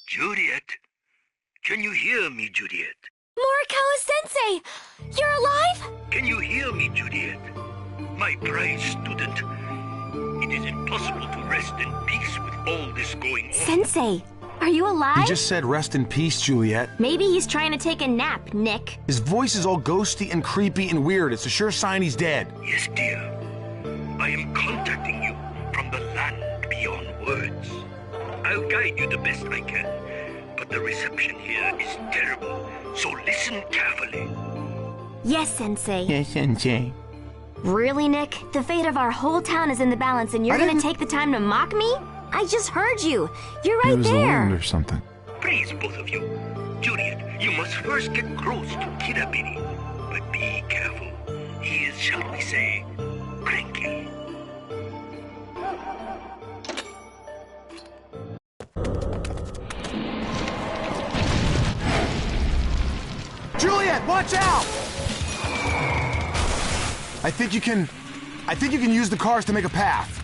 Juliet? Can you hear me, Juliet? Morikawa-sensei! You're alive? Can you hear me, Juliet? My prize student. It is impossible to rest in peace with all this going on. Sensei, are you alive? He just said rest in peace, Juliet. Maybe he's trying to take a nap, Nick. His voice is all ghosty and creepy and weird. It's a sure sign he's dead. Yes, dear. I am contacting you from the land beyond words. I'll guide you the best I can, but the reception here is terrible, so listen carefully. Yes, Sensei. Yes, Sensei. Really, Nick? The fate of our whole town is in the balance and you're gonna take the time to mock me? I just heard you. You're right It was the there. wind or something. Please, both of you. Juliet, you must first get close to Kirabini. But be careful. He is, shall we say, cranky. Juliet, watch out! I think you can use the cars to make a path.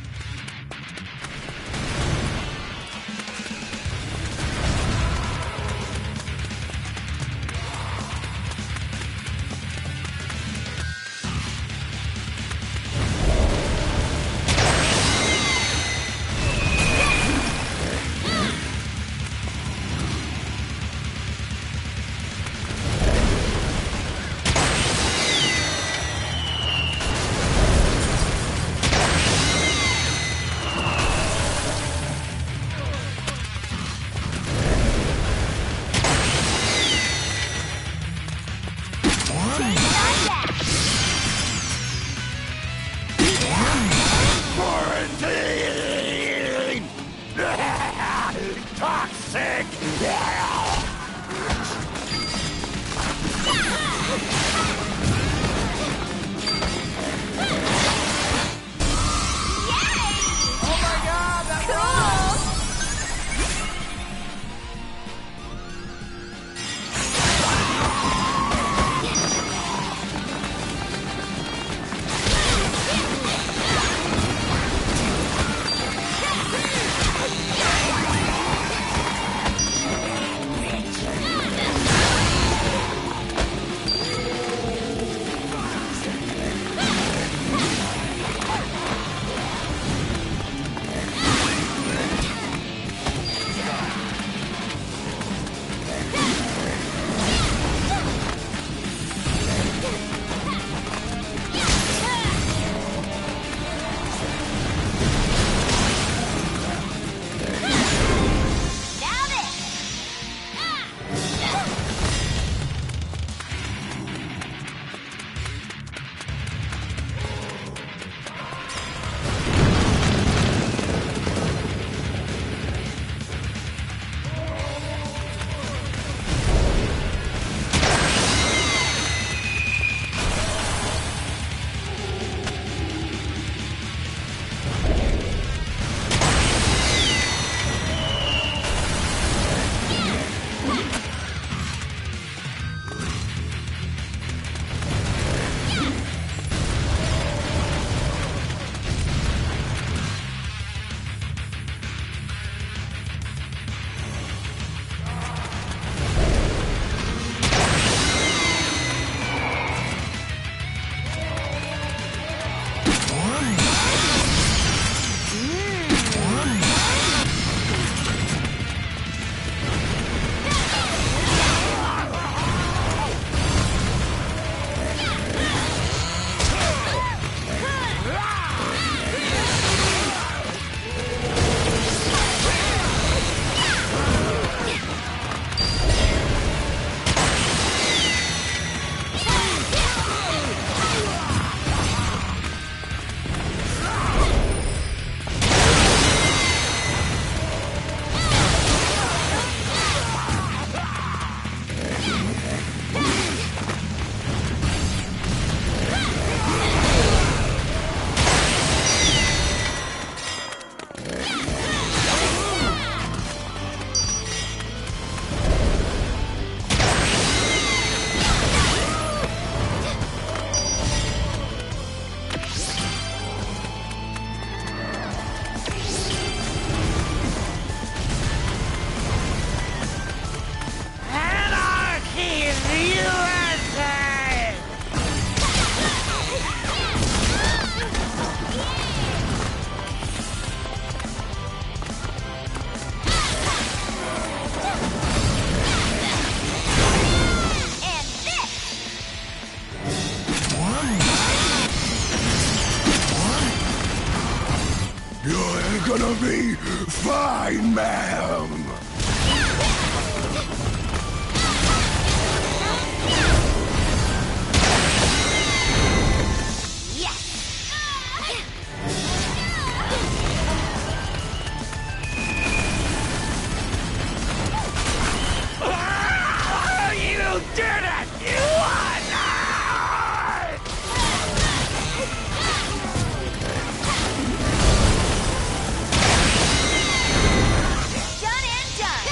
gonna be fine, ma'am. You did it! You won! Done and done.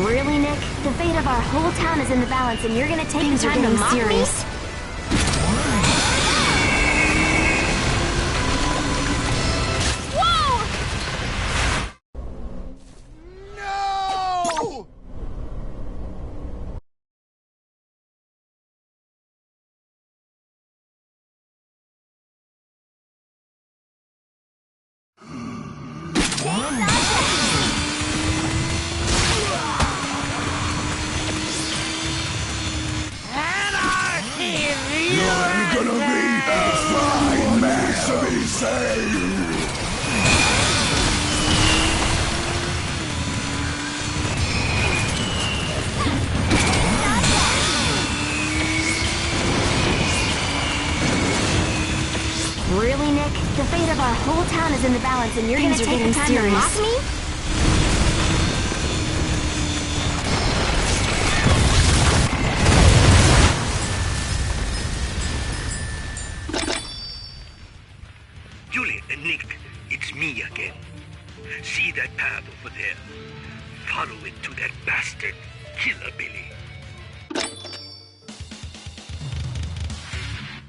Really, Nick? The fate of our whole town is in the balance, and you're gonna take the time to mock me? Whoa! No! You're gonna be fine, ma'am. To be saved. Really, Nick? The fate of our whole town is in the balance, and you're gonna take the time to mock me? Juliet and Nick, it's me again. See that path over there? Follow it to that bastard, Killer Billy.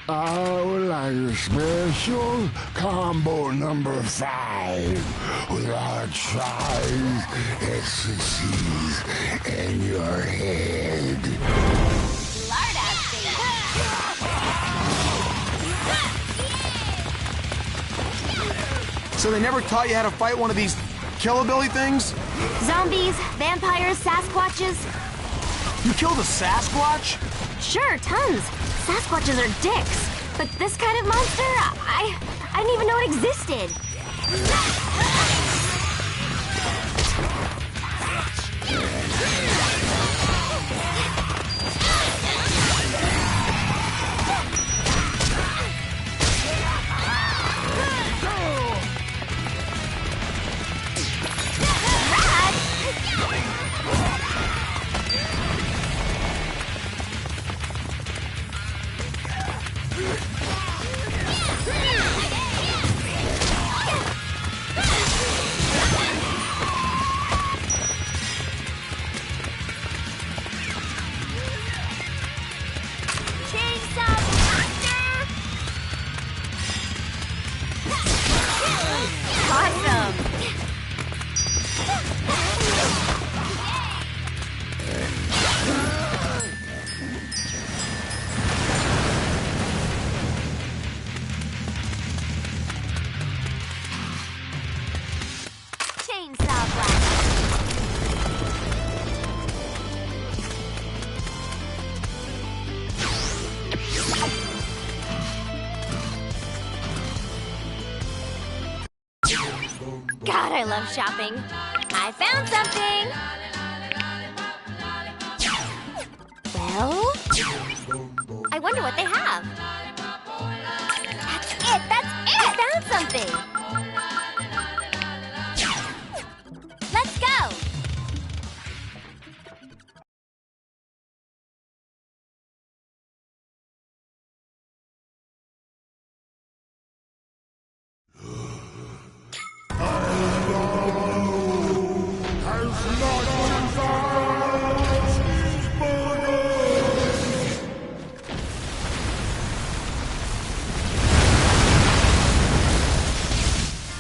I would like a special combo number 5 with our tried expertise in your head. So they never taught you how to fight one of these killabilly things? Zombies, vampires, Sasquatches. You killed a Sasquatch? Sure, tons. Sasquatches are dicks. But this kind of monster, I didn't even know it existed. God, I love shopping. I found something! Well? I wonder what they have. That's it! That's it! I found something! Let's go!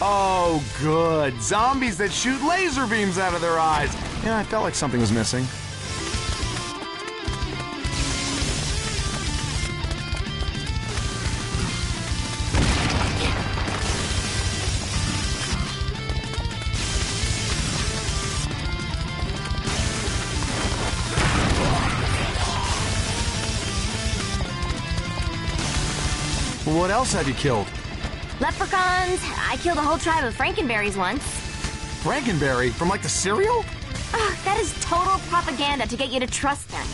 Oh, good. Zombies that shoot laser beams out of their eyes. Yeah, I felt like something was missing. Well, what else have you killed? Leprechauns. I killed a whole tribe of Frankenberries once. Frankenberry? From like the cereal? Ugh, that is total propaganda to get you to trust them.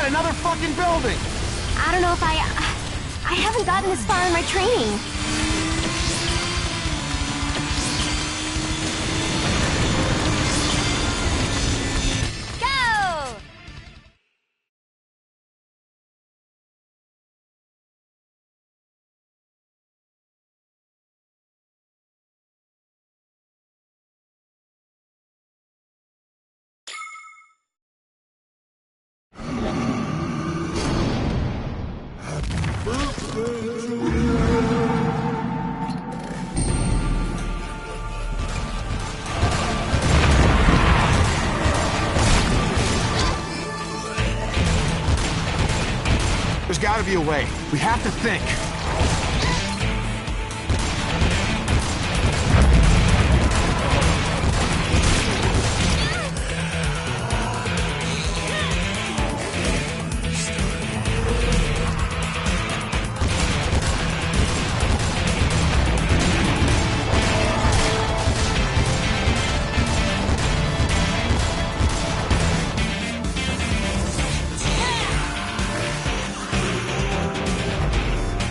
Another fucking building! I don't know if I haven't gotten this far in my training. Go! There's gotta be a way. We have to think.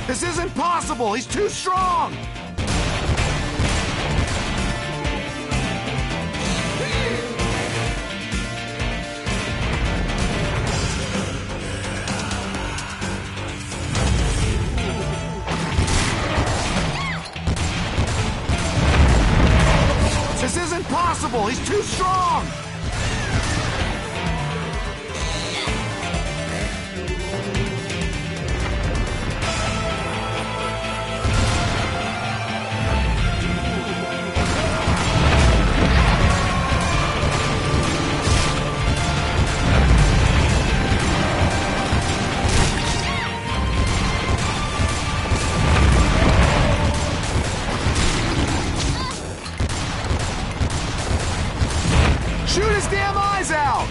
This isn't possible! He's too strong! This isn't possible! He's too strong! Shoot his damn eyes out!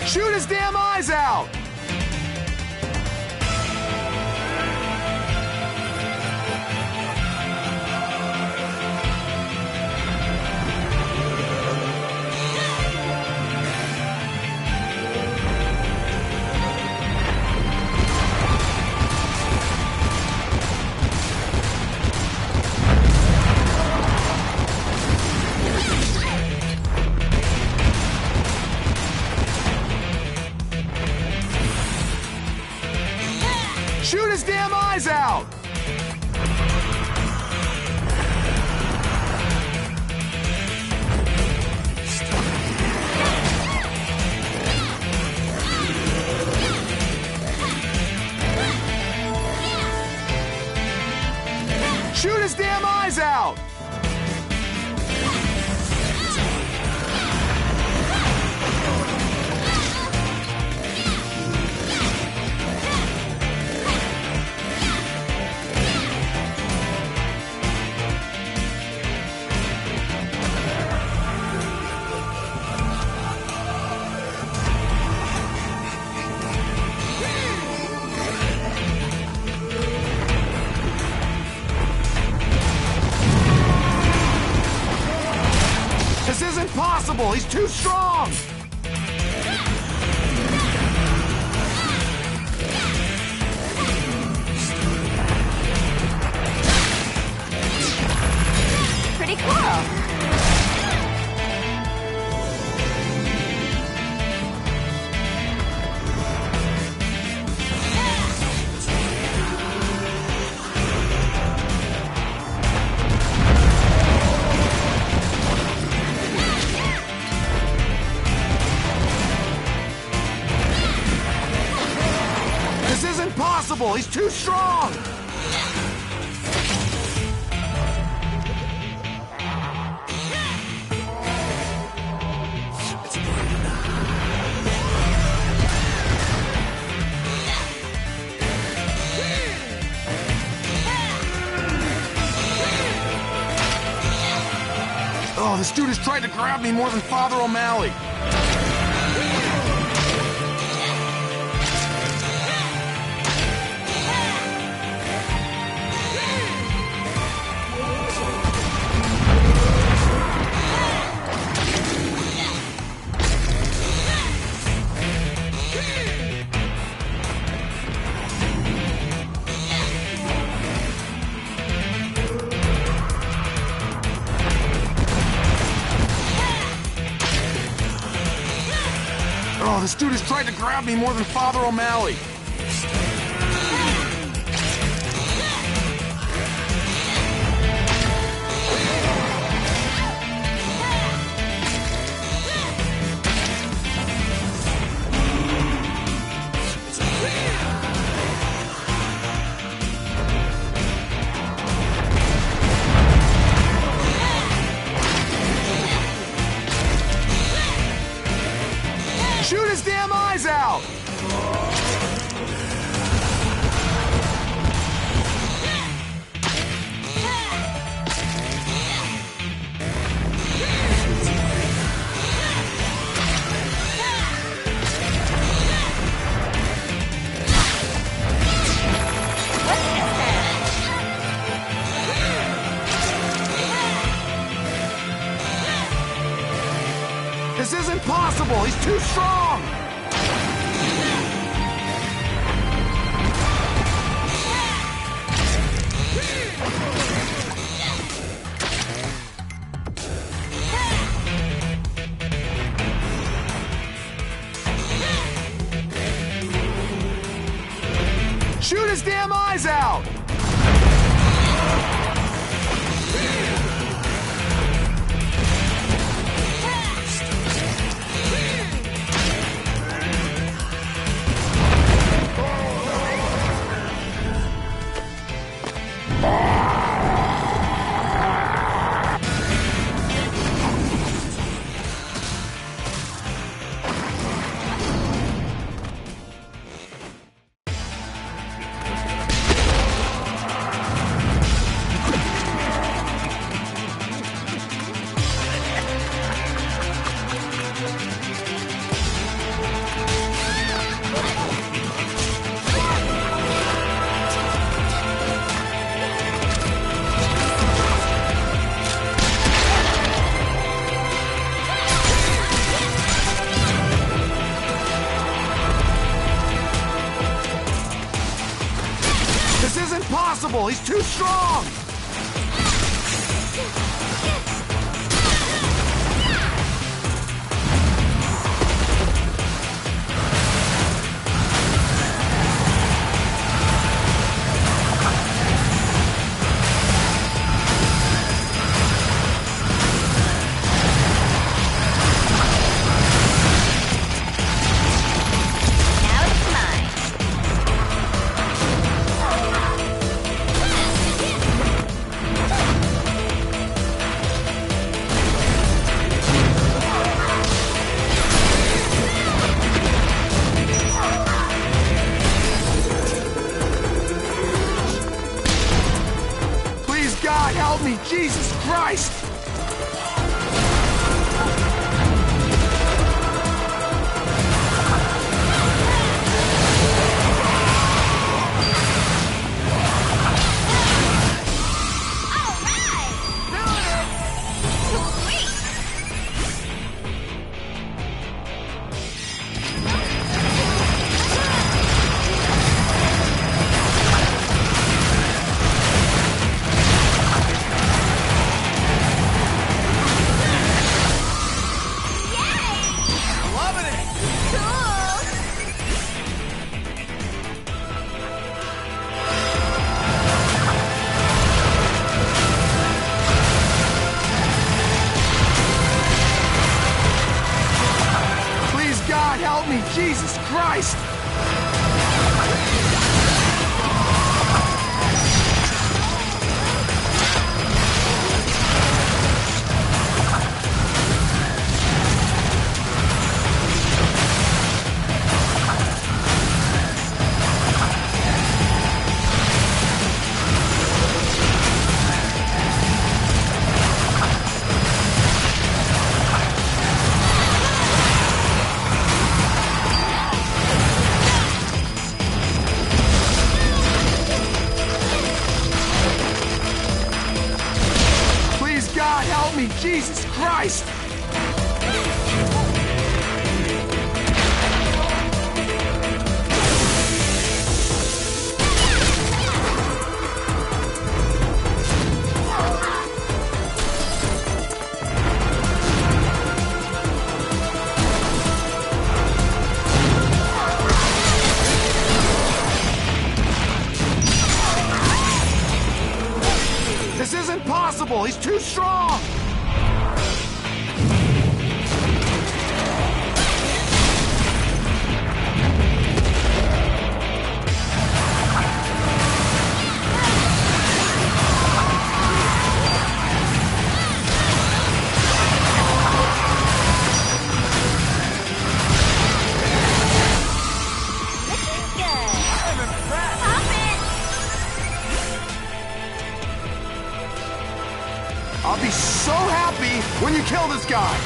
Shoot his damn eyes out! Shoot his damn eyes out! Shoot his damn eyes out! This isn't possible! He's too strong! Pretty cool. This isn't possible! He's too strong! Oh, this dude has tried to grab me more than Father O'Malley. Oh, this dude has tried to grab me more than Father O'Malley. Shoot his damn eyes out! This isn't possible! He's too strong! Shoot his damn eyes out! impossible! He's too strong! God, help me! Jesus Christ! God, help me! Jesus Christ! God, help me! Jesus Christ! This isn't possible! He's too strong! I'll be so happy when you kill this guy!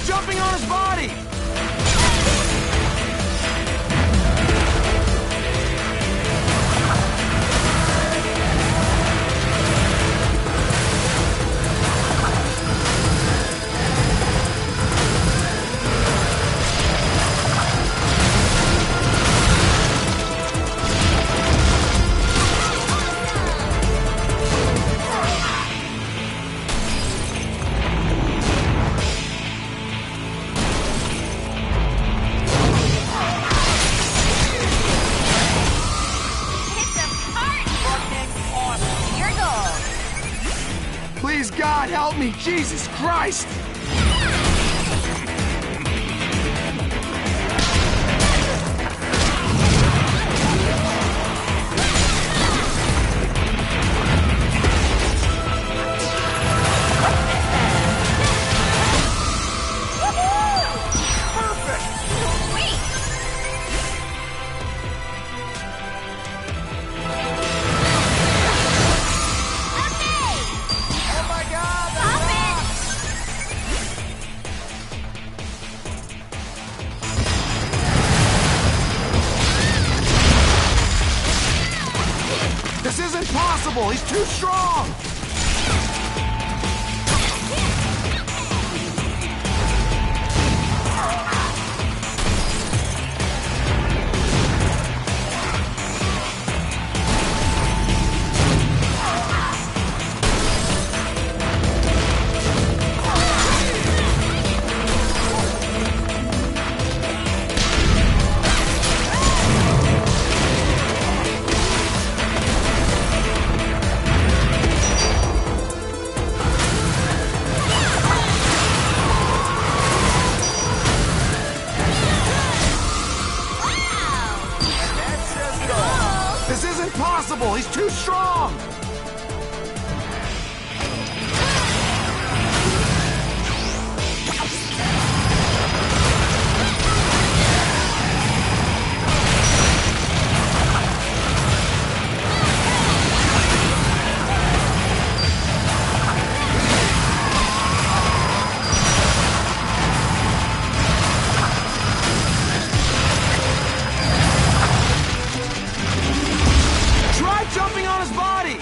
Jumping on his body! Please, God, help me! Jesus Christ! impossible! He's too strong! This isn't possible! He's too strong! Try jumping on his body!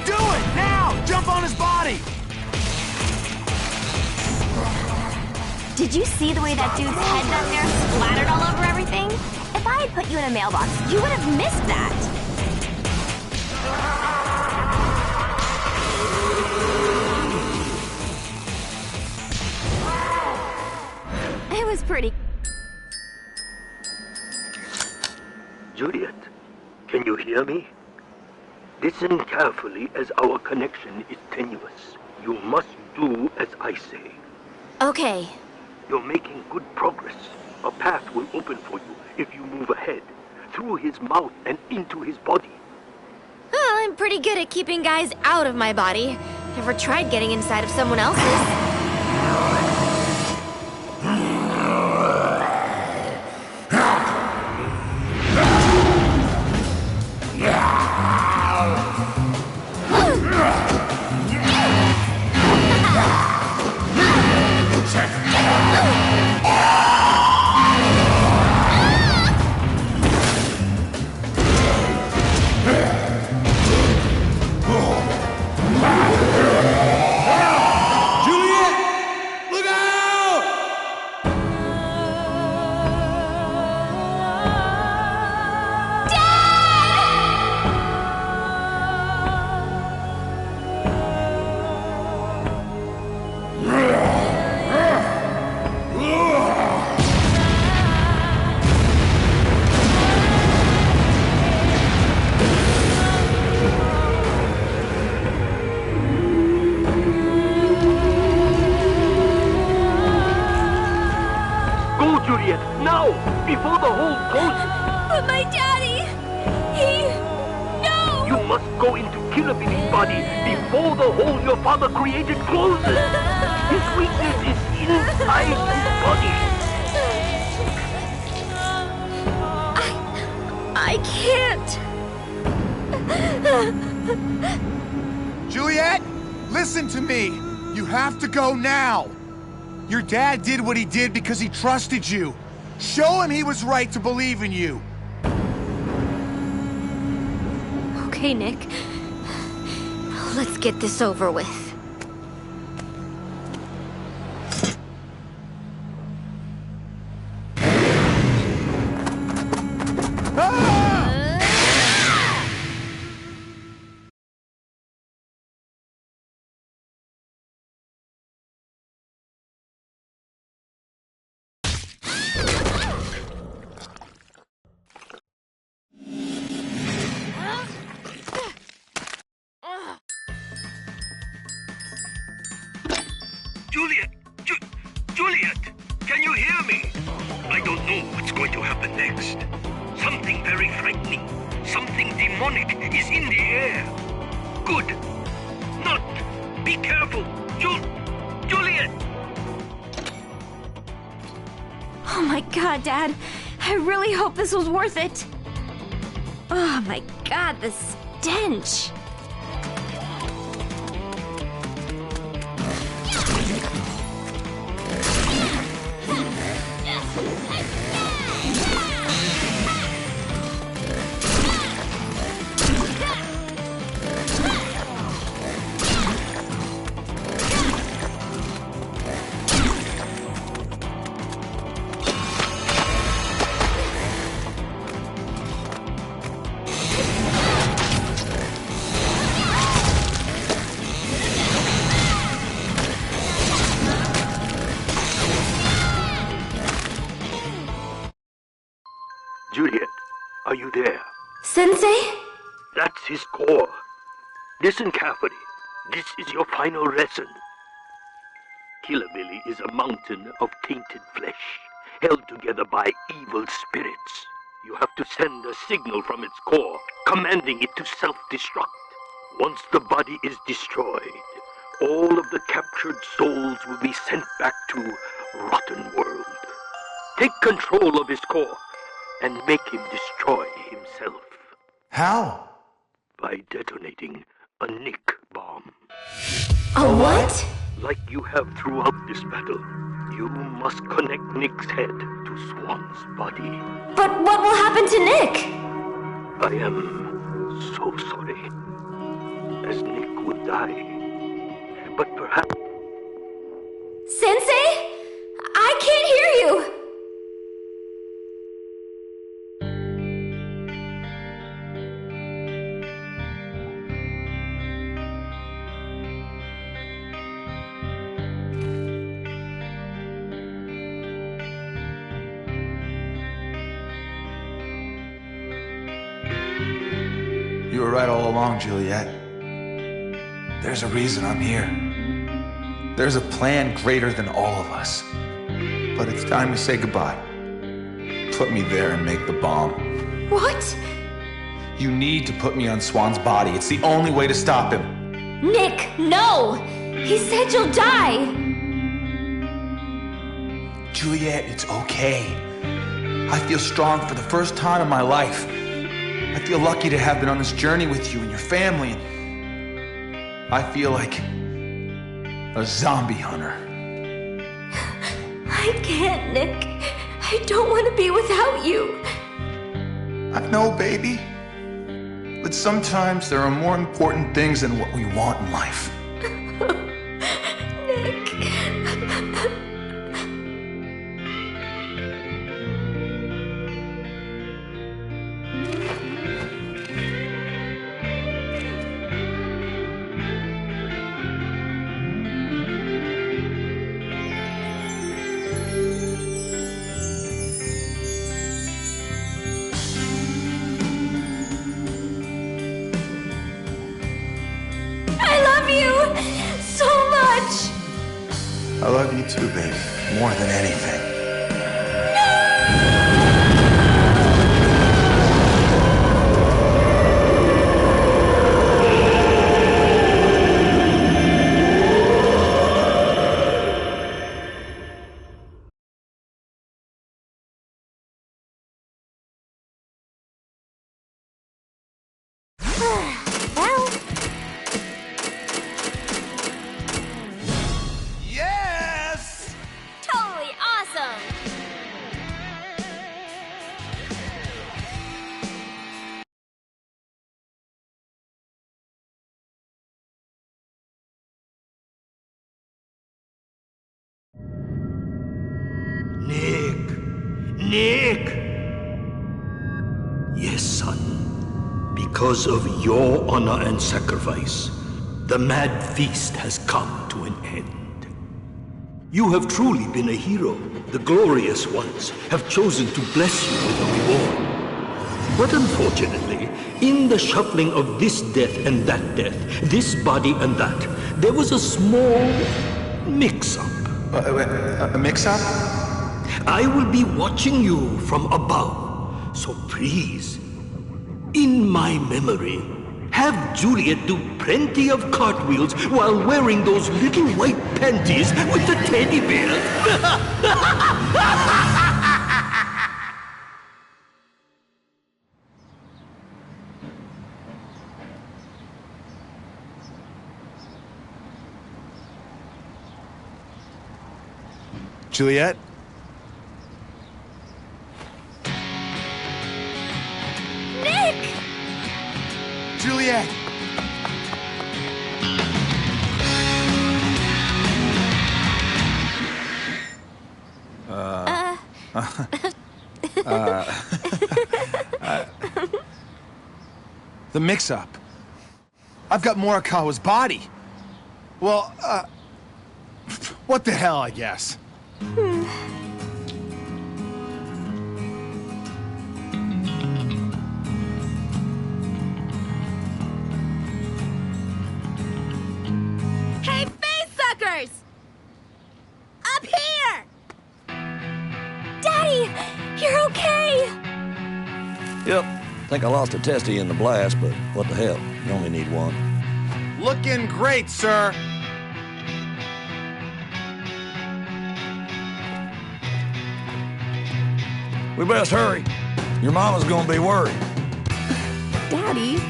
Do it! Now! Jump on his body! Did you see the way that dude's head back there splattered all over everything? If I had put you in a mailbox, you would have missed that. It was pretty. Juliet, can you hear me? Listen carefully as our connection is tenuous. You must do as I say. Okay. You're making good progress. A path will open for you if you move ahead, through his mouth and into his body. Well, I'm pretty good at keeping guys out of my body. Never tried getting inside of someone else's. Juliet, now! Before the hole closes! But my daddy, no! You must go into Killer Billy's body before the hole your father created closes! His weakness is inside his body! I can't! Juliet, listen to me! You have to go now! Your dad did what he did because he trusted you. Show him he was right to believe in you. Okay, Nick. Let's get this over with. Juliet, can you hear me? I don't know what's going to happen next. Something very frightening, something demonic is in the air. Good. Not. Be careful. Juliet! Oh my god, Dad. I really hope this was worth it. Oh my god, the stench. Juliet, are you there? Sensei? That's his core. Listen carefully. This is your final lesson. Killabilly is a mountain of tainted flesh, held together by evil spirits. You have to send a signal from its core, commanding it to self-destruct. Once the body is destroyed, all of the captured souls will be sent back to Rotten World. Take control of his core and make him destroy himself. How? By detonating a Nick bomb. A what? Like you have throughout this battle, you must connect Nick's head to Swan's body. But what will happen to Nick? I am so sorry, as Nick would die. But perhaps... Sensei? I can't hear you! You were right all along, Juliet. There's a reason I'm here. There's a plan greater than all of us. But it's time to say goodbye. Put me there and make the bomb. What? You need to put me on Swan's body. It's the only way to stop him. Nick, no! He said you'll die! Juliet, it's okay. I feel strong for the first time in my life. I feel lucky to have been on this journey with you and your family. I feel like a zombie hunter. I can't, Nick. I don't want to be without you. I know, baby. But sometimes there are more important things than what we want in life. Nick. I love you too, baby. More than anything. Well... Yes! Totally awesome! Nick! Yes, son. Because of your honor and sacrifice, the mad feast has come to an end. You have truly been a hero. The glorious ones have chosen to bless you with a reward. But unfortunately, in the shuffling of this death and that death, this body and that, there was a small mix-up. A mix-up? I will be watching you from above, so please, in my memory, have Juliet do plenty of cartwheels while wearing those little white panties with the teddy bear. Juliet? Juliet. The mix-up. I've got Morikawa's body. Well, what the hell, I guess. Hey, face suckers! Up here! Daddy, you're okay! Yep. Think I lost a testy in the blast, but what the hell? You only need one. Looking great, sir. We best hurry. Your mama's gonna be worried. Daddy,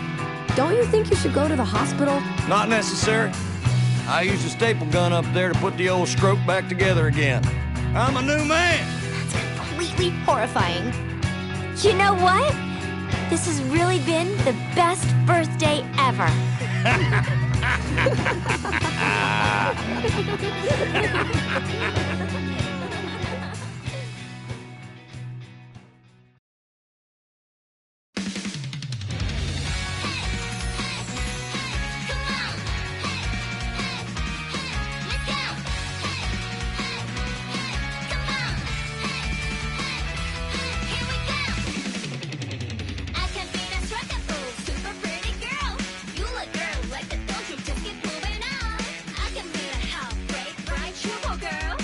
don't you think you should go to the hospital? Not necessary. I used a staple gun up there to put the old scrope back together again. I'm a new man. That's completely horrifying. You know what? This has really been the best birthday ever. Girl,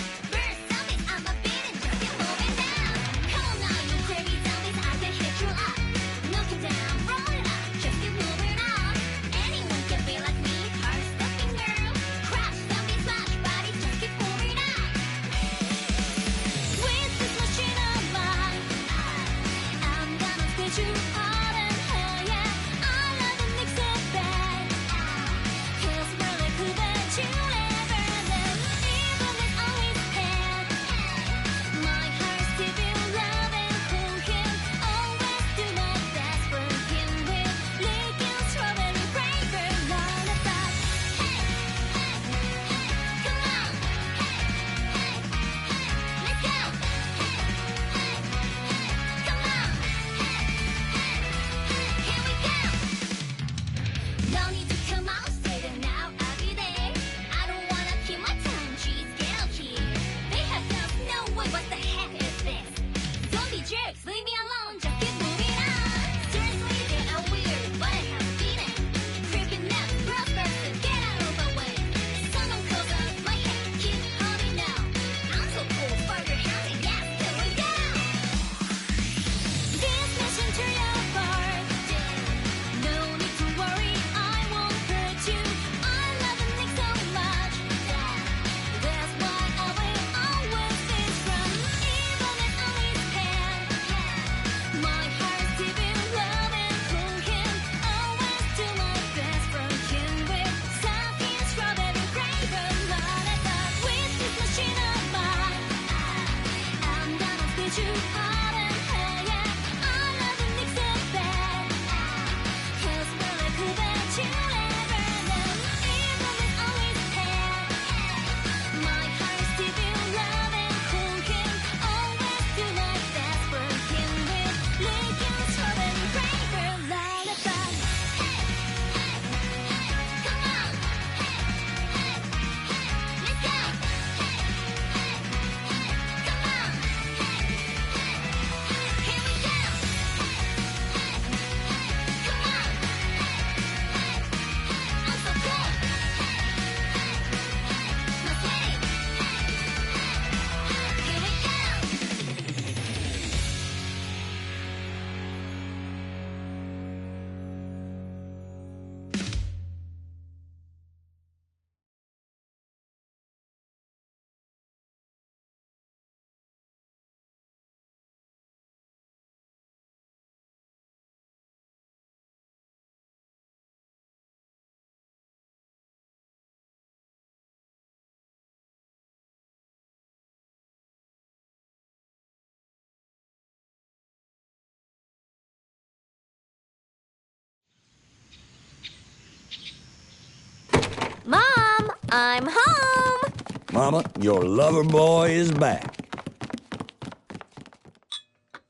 I'm home! Mama, your lover boy is back.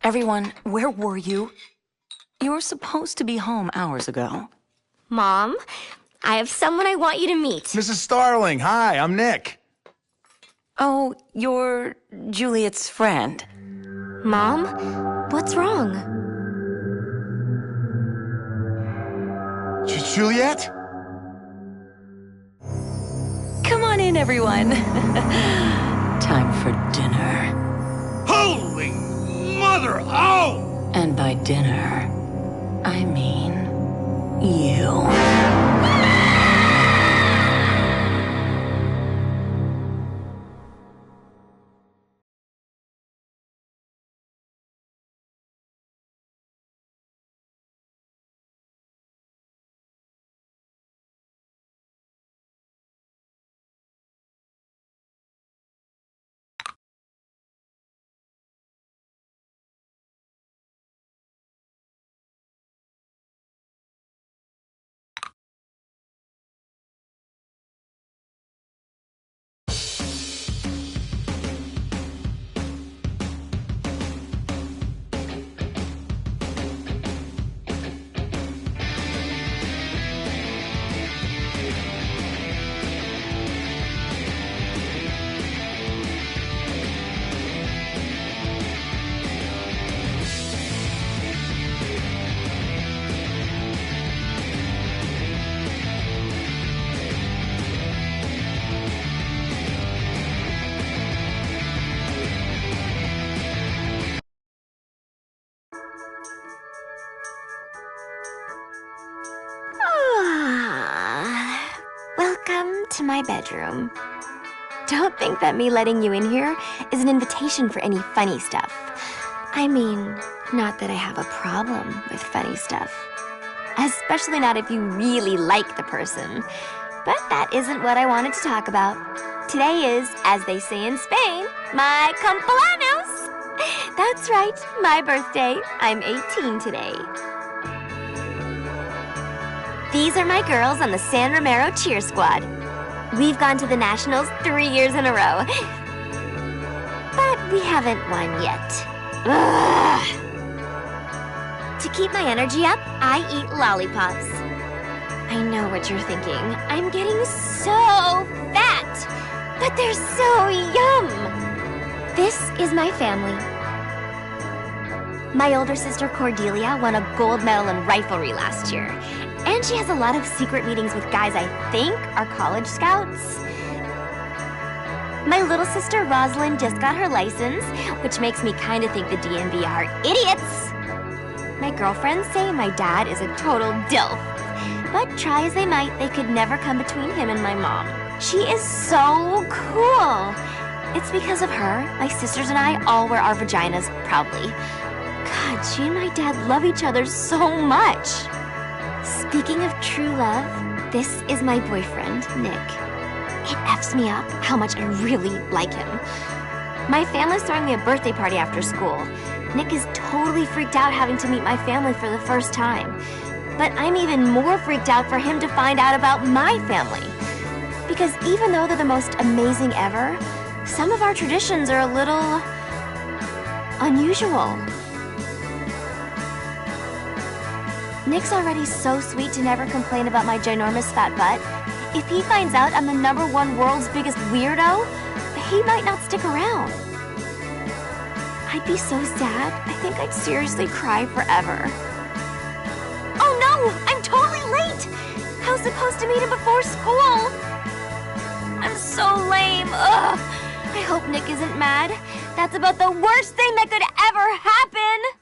Everyone, where were you? You were supposed to be home hours ago. Mom, I have someone I want you to meet. Mrs. Starling, hi, I'm Nick. Oh, you're Juliet's friend. Mom, what's wrong? Juliet? Come on in, everyone. Time for dinner. Holy mother! Oh! And by dinner, I mean you. Welcome to my bedroom. Don't think that me letting you in here is an invitation for any funny stuff. I mean, not that I have a problem with funny stuff. Especially not if you really like the person. But that isn't what I wanted to talk about. Today is, as they say in Spain, my cumpleaños. That's right, my birthday. I'm 18 today. These are my girls on the San Romero cheer squad. We've gone to the Nationals 3 years in a row. But we haven't won yet. Ugh. To keep my energy up, I eat lollipops. I know what you're thinking. I'm getting so fat, but they're so yum. This is my family. My older sister Cordelia won a gold medal in riflery last year. And she has a lot of secret meetings with guys I think are college scouts. My little sister Rosalind just got her license, which makes me kind of think the DMV are idiots. My girlfriends say my dad is a total dilf. But try as they might, they could never come between him and my mom. She is so cool. It's because of her, my sisters and I all wear our vaginas proudly. God, she and my dad love each other so much. Speaking of true love, this is my boyfriend, Nick. It F's me up how much I really like him. My family's throwing me a birthday party after school. Nick is totally freaked out having to meet my family for the first time. But I'm even more freaked out for him to find out about my family. Because even though they're the most amazing ever, some of our traditions are a little unusual. Nick's already so sweet to never complain about my ginormous fat butt. If he finds out I'm the #1 world's biggest weirdo, he might not stick around. I'd be so sad. I think I'd seriously cry forever. Oh no! I'm totally late! I was supposed to meet him before school. I'm so lame. Ugh. I hope Nick isn't mad. That's about the worst thing that could ever happen.